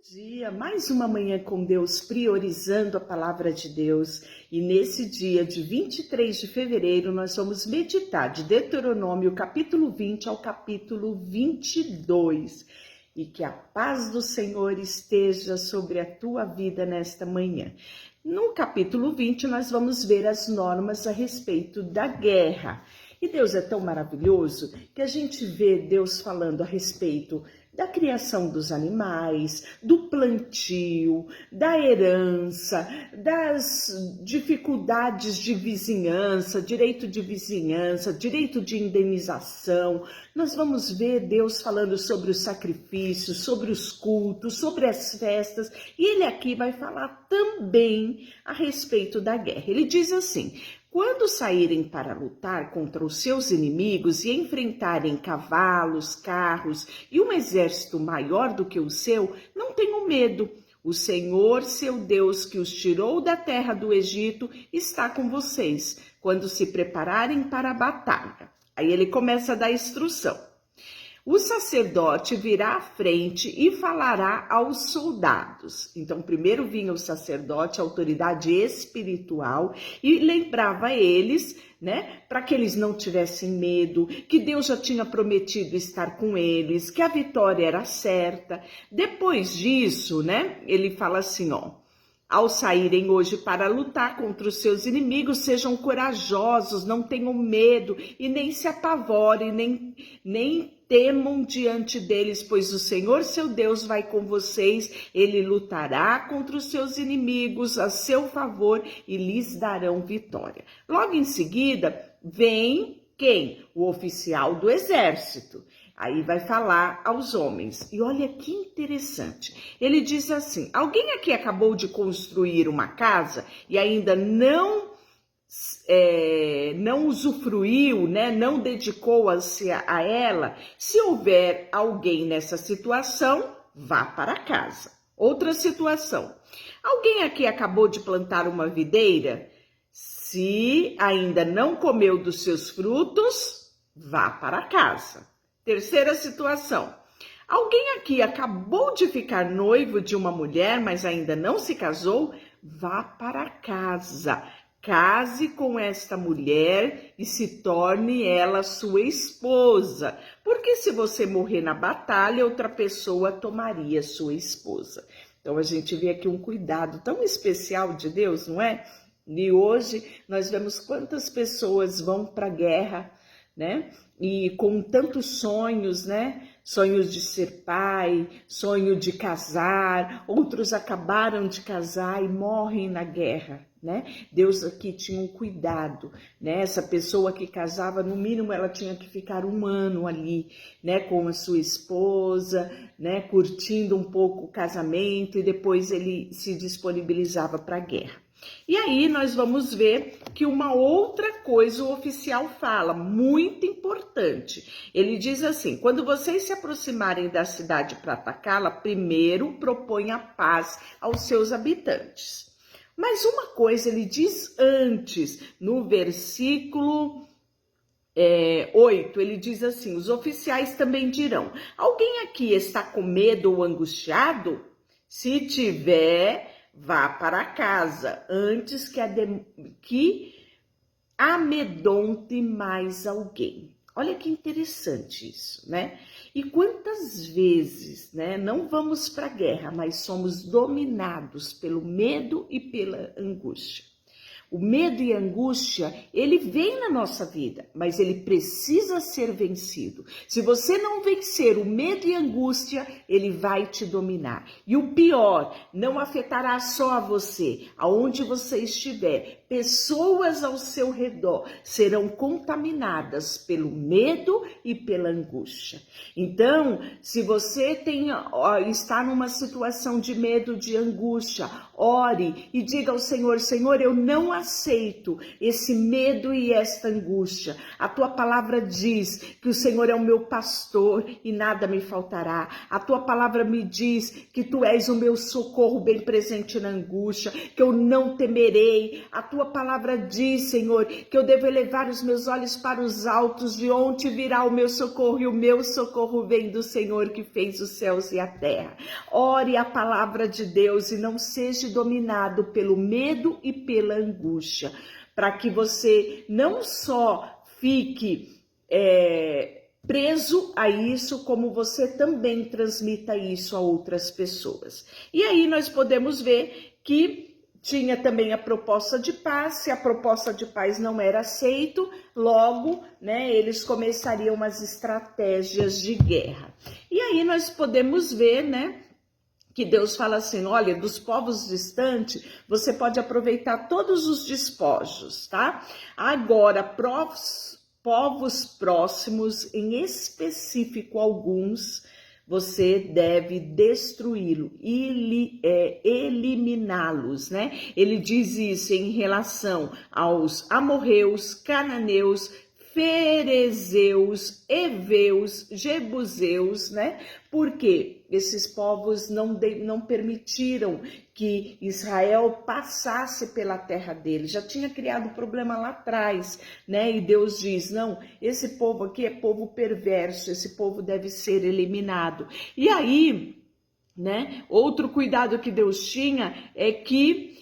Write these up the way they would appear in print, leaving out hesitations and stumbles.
Dia, mais uma manhã com Deus, priorizando a palavra de Deus. E nesse dia de 23 de fevereiro, nós vamos meditar de Deuteronômio, capítulo 20 ao capítulo 22. E que a paz do Senhor esteja sobre a tua vida nesta manhã. No capítulo 20, nós vamos ver as normas a respeito da guerra. E Deus é tão maravilhoso que a gente vê Deus falando a respeito da criação dos animais, do plantio, da herança, das dificuldades de vizinhança, direito de indenização. Nós vamos ver Deus falando sobre os sacrifícios, sobre os cultos, sobre as festas, e ele aqui vai falar também a respeito da guerra. Ele diz assim: quando saírem para lutar contra os seus inimigos e enfrentarem cavalos, carros e um exército maior do que o seu, não tenham medo. O Senhor, seu Deus, que os tirou da terra do Egito, está com vocês quando se prepararem para a batalha. Aí ele começa a dar instrução. O sacerdote virá à frente e falará aos soldados. Então, primeiro vinha o sacerdote, a autoridade espiritual, e lembrava eles, para que eles não tivessem medo, que Deus já tinha prometido estar com eles, que a vitória era certa. Depois disso, ele fala assim, ao saírem hoje para lutar contra os seus inimigos, sejam corajosos, não tenham medo e nem se apavorem, nem temam diante deles, pois o Senhor seu Deus vai com vocês, ele lutará contra os seus inimigos a seu favor e lhes darão vitória. Logo em seguida, vem quem? O oficial do exército. Aí vai falar aos homens. E olha que interessante. Ele diz assim: alguém aqui acabou de construir uma casa e ainda não usufruiu, não dedicou-se a ela? Se houver alguém nessa situação, vá para casa. Outra situação. Alguém aqui acabou de plantar uma videira? Se ainda não comeu dos seus frutos, vá para casa. Terceira situação. Alguém aqui acabou de ficar noivo de uma mulher, mas ainda não se casou? Vá para casa. Case com esta mulher e se torne ela sua esposa. Porque se você morrer na batalha, outra pessoa tomaria sua esposa. Então a gente vê aqui um cuidado tão especial de Deus, não é? E hoje nós vemos quantas pessoas vão para a guerra, e com tantos sonhos, sonhos de ser pai, sonho de casar, outros acabaram de casar e morrem na guerra, Deus aqui tinha um cuidado, Essa pessoa que casava, no mínimo ela tinha que ficar 1 ano ali, com a sua esposa, curtindo um pouco o casamento, e depois ele se disponibilizava para a guerra. E aí nós vamos ver que uma outra coisa o oficial fala, muito importante. Ele diz assim: quando vocês se aproximarem da cidade para atacá-la, primeiro proponha paz aos seus habitantes. Mas uma coisa ele diz antes, no versículo 8, ele diz assim: os oficiais também dirão: alguém aqui está com medo ou angustiado? Se tiver, vá para casa, antes que amedronte mais alguém. Olha que interessante isso, E quantas vezes, não vamos para a guerra, mas somos dominados pelo medo e pela angústia. O medo e a angústia, ele vem na nossa vida, mas ele precisa ser vencido. Se você não vencer o medo e a angústia, ele vai te dominar. E o pior, não afetará só a você, aonde você estiver. Pessoas ao seu redor serão contaminadas pelo medo e pela angústia. Então, se você está numa situação de medo, de angústia, ore e diga ao Senhor: Senhor, eu não aceito aceito esse medo e esta angústia. A tua palavra diz que o Senhor é o meu pastor e nada me faltará. A tua palavra me diz que tu és o meu socorro bem presente na angústia, que eu não temerei. A tua palavra diz, Senhor, que eu devo elevar os meus olhos para os altos, de onde virá o meu socorro, e o meu socorro vem do Senhor que fez os céus e a terra. Ore a palavra de Deus e não seja dominado pelo medo e pela angústia, para que você não só fique preso a isso, como você também transmita isso a outras pessoas. E aí nós podemos ver que tinha também a proposta de paz. Se a proposta de paz não era aceita, logo, né, eles começariam as estratégias de guerra. E aí nós podemos ver, né, que Deus fala assim, olha, dos povos distantes, você pode aproveitar todos os despojos, tá? Agora, povos próximos, em específico alguns, você deve destruí-lo, eliminá-los, né? Ele diz isso em relação aos amorreus, cananeus, ferezeus, heveus, jebuseus, né? Porque esses povos não permitiram que Israel passasse pela terra deles. Já tinha criado problema lá atrás, né? E Deus diz, não, esse povo aqui é povo perverso, esse povo deve ser eliminado. E aí, né? Outro cuidado que Deus tinha é que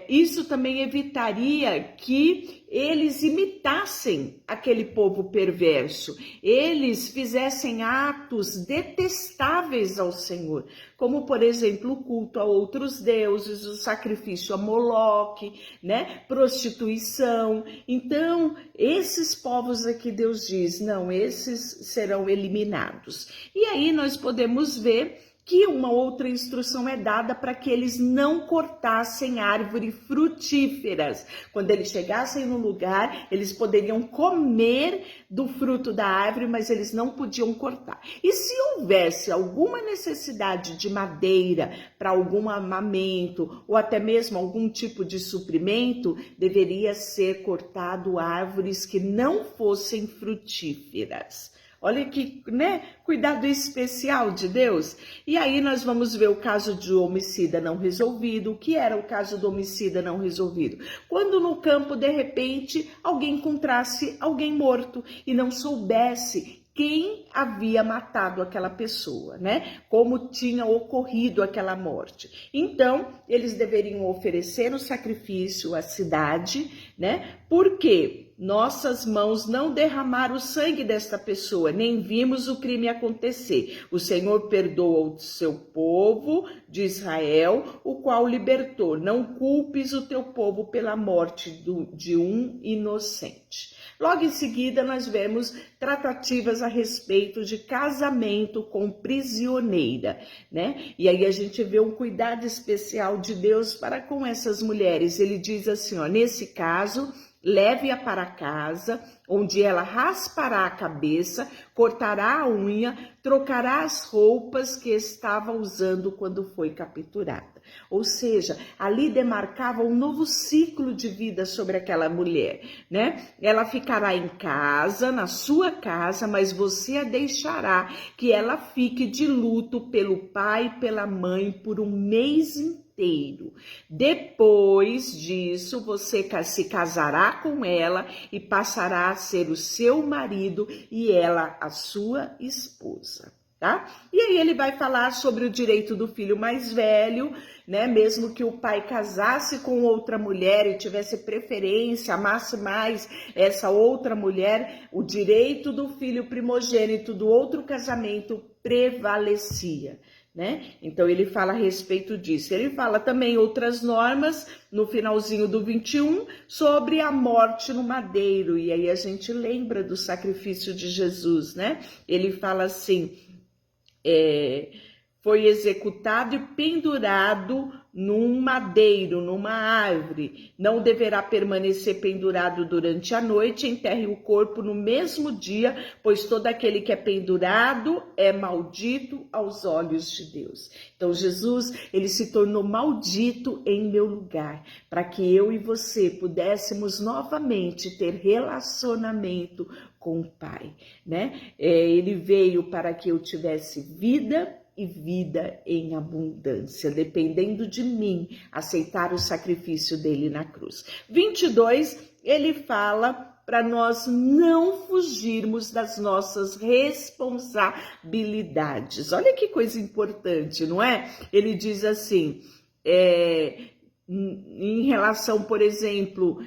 isso também evitaria que eles imitassem aquele povo perverso, eles fizessem atos detestáveis ao Senhor, como por exemplo o culto a outros deuses, o sacrifício a Moloque, né? Prostituição. Então esses povos aqui Deus diz, não, esses serão eliminados. E aí nós podemos ver que uma outra instrução é dada para que eles não cortassem árvores frutíferas. Quando eles chegassem no lugar, eles poderiam comer do fruto da árvore, mas eles não podiam cortar. E se houvesse alguma necessidade de madeira para algum armamento ou até mesmo algum tipo de suprimento, deveria ser cortado árvores que não fossem frutíferas. Olha que, né, cuidado especial de Deus. E aí nós vamos ver o caso de homicida não resolvido. O que era o caso do homicida não resolvido? Quando no campo, de repente, alguém encontrasse alguém morto e não soubesse quem havia matado aquela pessoa, né? Como tinha ocorrido aquela morte. Então, eles deveriam oferecer o sacrifício à cidade, né? Porque nossas mãos não derramaram o sangue desta pessoa, nem vimos o crime acontecer. O Senhor perdoa o seu povo de Israel, o qual libertou. Não culpes o teu povo pela morte de um inocente. Logo em seguida, nós vemos tratativas a respeito de casamento com prisioneira, né? E aí a gente vê um cuidado especial de Deus para com essas mulheres. Ele diz assim, ó, nesse caso, leve-a para casa, onde ela raspará a cabeça, cortará a unha, trocará as roupas que estava usando quando foi capturada. Ou seja, ali demarcava um novo ciclo de vida sobre aquela mulher, né? Ela ficará em casa, na sua casa, mas você a deixará que ela fique de luto pelo pai e pela mãe por um mês inteiro. Depois disso, você se casará com ela e passará a ser o seu marido e ela a sua esposa. Tá? E aí ele vai falar sobre o direito do filho mais velho, né? Mesmo que o pai casasse com outra mulher e tivesse preferência, amasse mais essa outra mulher, o direito do filho primogênito do outro casamento prevalecia, né? Então ele fala a respeito disso. Ele fala também outras normas no finalzinho do 21 sobre a morte no madeiro. E aí a gente lembra do sacrifício de Jesus, né? Ele fala assim, foi executado e pendurado num madeiro, numa árvore. Não deverá permanecer pendurado durante a noite, enterre o corpo no mesmo dia, pois todo aquele que é pendurado é maldito aos olhos de Deus. Então Jesus, ele se tornou maldito em meu lugar, para que eu e você pudéssemos novamente ter relacionamento com o Pai, né? Ele veio para que eu tivesse vida e vida em abundância, dependendo de mim, aceitar o sacrifício dele na cruz. 22, ele fala para nós não fugirmos das nossas responsabilidades. Olha que coisa importante, não é? Ele diz assim, em relação, por exemplo,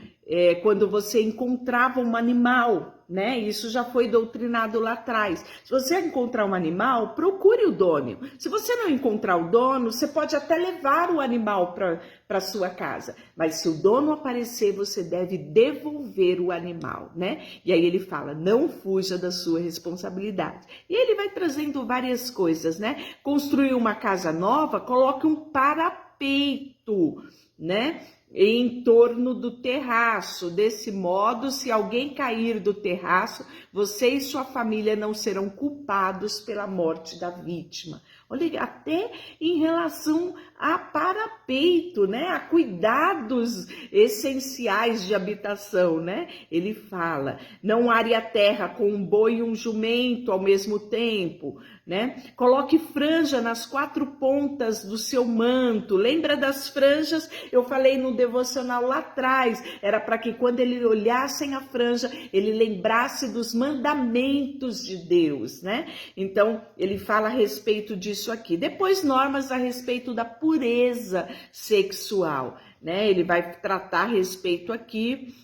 quando você encontrava um animal, né? Isso já foi doutrinado lá atrás. Se você encontrar um animal, procure o dono. Se você não encontrar o dono, você pode até levar o animal para sua casa. Mas se o dono aparecer, você deve devolver o animal, né? E aí ele fala, não fuja da sua responsabilidade. E ele vai trazendo várias coisas, né? Construir uma casa nova, coloque um parapeito, né? Em torno do terraço. Desse modo, se alguém cair do terraço, você e sua família não serão culpados pela morte da vítima. Olha, até em relação a parapeito, né? A cuidados essenciais de habitação, né? Ele fala, não are a terra com um boi e um jumento ao mesmo tempo, né? Coloque franja nas 4 pontas do seu manto. Lembra das franjas? Eu falei no devocional lá atrás. Era para que quando ele olhasse a franja, ele lembrasse dos mandamentos de Deus, né? Então, ele fala a respeito disso aqui. Depois, normas a respeito da pureza sexual, né? Ele vai tratar a respeito aqui.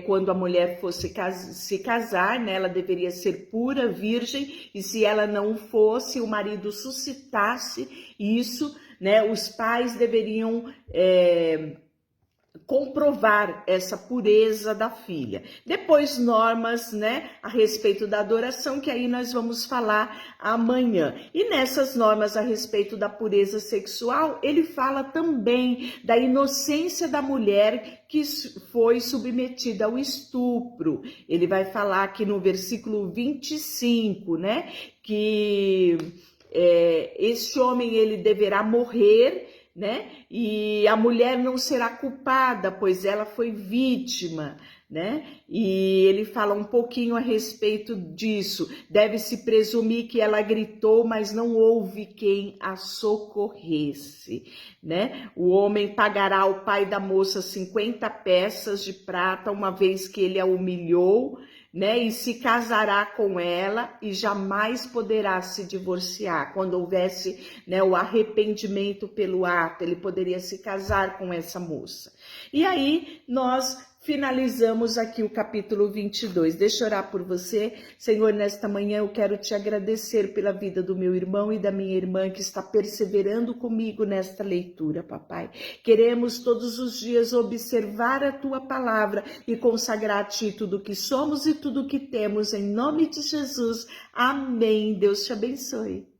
Quando a mulher fosse se casar, né, ela deveria ser pura, virgem, e se ela não fosse, o marido suscitasse isso, né, os pais deveriam comprovar essa pureza da filha. Depois normas, né, a respeito da adoração, que aí nós vamos falar amanhã. E nessas normas a respeito da pureza sexual, ele fala também da inocência da mulher que foi submetida ao estupro. Ele vai falar aqui no versículo 25, né, que este homem ele deverá morrer, né? E a mulher não será culpada, pois ela foi vítima, né? E ele fala um pouquinho a respeito disso. Deve-se presumir que ela gritou, mas não houve quem a socorresse, né? O homem pagará ao pai da moça 50 peças de prata, uma vez que ele a humilhou, né? E se casará com ela e jamais poderá se divorciar. Quando houvesse, né, o arrependimento pelo ato, ele poderia se casar com essa moça. E aí nós finalizamos aqui o capítulo 22. Deixa eu orar por você. Senhor, nesta manhã eu quero te agradecer pela vida do meu irmão e da minha irmã que está perseverando comigo nesta leitura, papai. Queremos todos os dias observar a tua palavra e consagrar a ti tudo que somos e tudo que temos, em nome de Jesus. Amém. Deus te abençoe.